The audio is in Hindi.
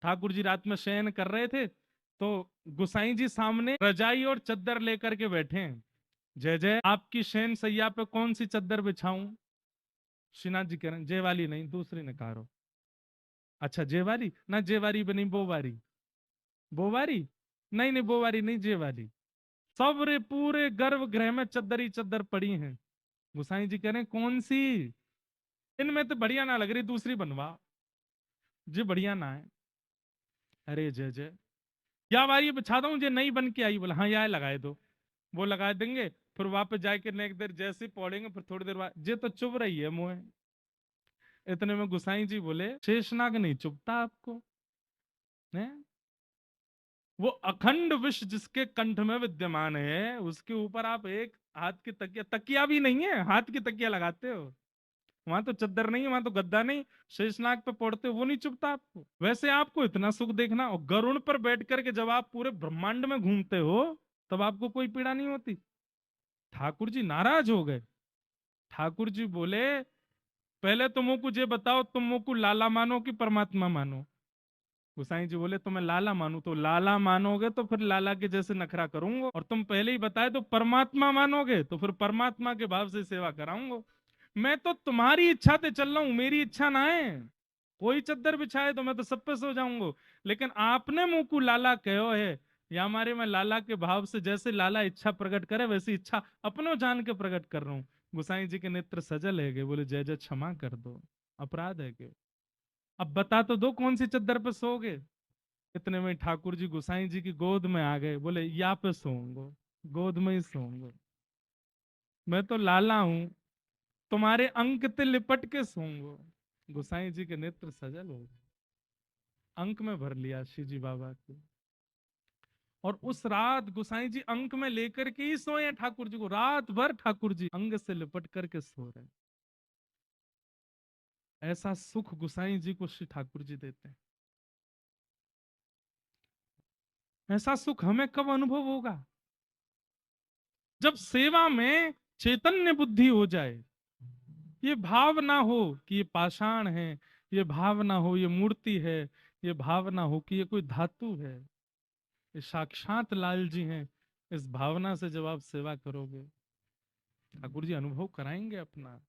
ठाकुर जी रात में शयन कर रहे थे, तो गुसाई जी सामने रजाई और चद्दर लेकर के बैठे हैं। जय जय, आपकी शयन सैया पे कौन सी चद्दर बिछाऊं? श्रीनाथ जी कह रहे हैं जय वाली नहीं, दूसरी नकारो। अच्छा जय वाली ना, जय वाली बनी बो वाली, बो वाली नहीं नहीं, बो वाली नहीं, जय वाली। सब रे पूरे गर्भगृह में चद्दर ही चद्दर पड़ी हैं। गुसाई जी कह रहे हैं कौन सी? इनमें तो बढ़िया ना लग रही, दूसरी बनवा, जी बढ़िया ना है। अरे जय जय, या वाली बिछा दूं जे नई बन के आई? बोला हाँ यार लगाए दो। वो लगा देंगे, फिर वापस जाके नेक देर जैसे ही पौड़ेंगे, फिर थोड़ी देर बाद जे तो चुभ रही है मुंह। इतने में गुसाई जी बोले शेषनाग नहीं चुभता आपको है? वो अखंड विष जिसके कंठ में विद्यमान है, उसके ऊपर आप एक हाथ की तकिया, तकिया भी नहीं है, हाथ की तकिया लगाते हो। वहां तो चद्दर नहीं है, वहां तो गद्दा नहीं, शेषनाग पे पड़ते हो, वो नहीं चुभता आपको? वैसे आपको इतना सुख देखना, और गरुड़ पर बैठ करके जब आप पूरे ब्रह्मांड में घूमते हो, तब आपको कोई पीड़ा नहीं होती? ठाकुर जी नाराज हो गए। ठाकुर जी बोले पहले तुम मुझको ये बताओ, तुम मुझको लाला मानो कि परमात्मा मानो? गुसाई जी बोले तो मैं लाला मानू, तो लाला मानोगे तो फिर लाला के जैसे नखरा करूंगा, और तुम पहले ही बताए तो परमात्मा मानोगे तो फिर परमात्मा के भाव से सेवा कराऊंगा। मैं तो तुम्हारी इच्छा से चल रहा हूं, मेरी इच्छा ना है। कोई चद्दर बिछाए तो मैं तो सब पे सो जाऊंगा, लेकिन आपने मुंह को लाला कहो है, या हमारे में लाला के भाव से जैसे लाला इच्छा प्रकट करे वैसी इच्छा अपनो जान के प्रकट कर रहा हूँ। गुसाई जी के नेत्र सजल है गए, बोले जय जय क्षमा कर दो, अपराध है के, अब बता तो दो कौन सी चद्दर पे सोओगे? इतने में ठाकुर जी गुसाई जी की गोद में आ गए, बोले या पे सोऊंगा, गोद में ही सोऊंगा, मैं तो लाला हूं, तुम्हारे अंक ते लिपट के सोऊंगा। गुसाई जी के नेत्र सजल हो गए, अंक में भर लिया श्री जी बाबा को। और उस रात गुसाई जी अंक में लेकर के ही सोए हैं ठाकुर जी को, रात भर ठाकुर जी अंग से लिपट करके सो रहे हैं। ऐसा सुख गुसाई जी को श्री ठाकुर जी देते हैं। ऐसा सुख हमें कब अनुभव होगा? जब सेवा में चैतन्य बुद्धि हो जाए, ये भाव ना हो कि ये पाषाण है, ये भाव ना हो ये मूर्ति है, ये भाव ना हो कि ये कोई धातु है, ये साक्षात लाल जी हैं। इस भावना से जब आप सेवा करोगे, ठाकुर जी अनुभव कराएंगे अपना।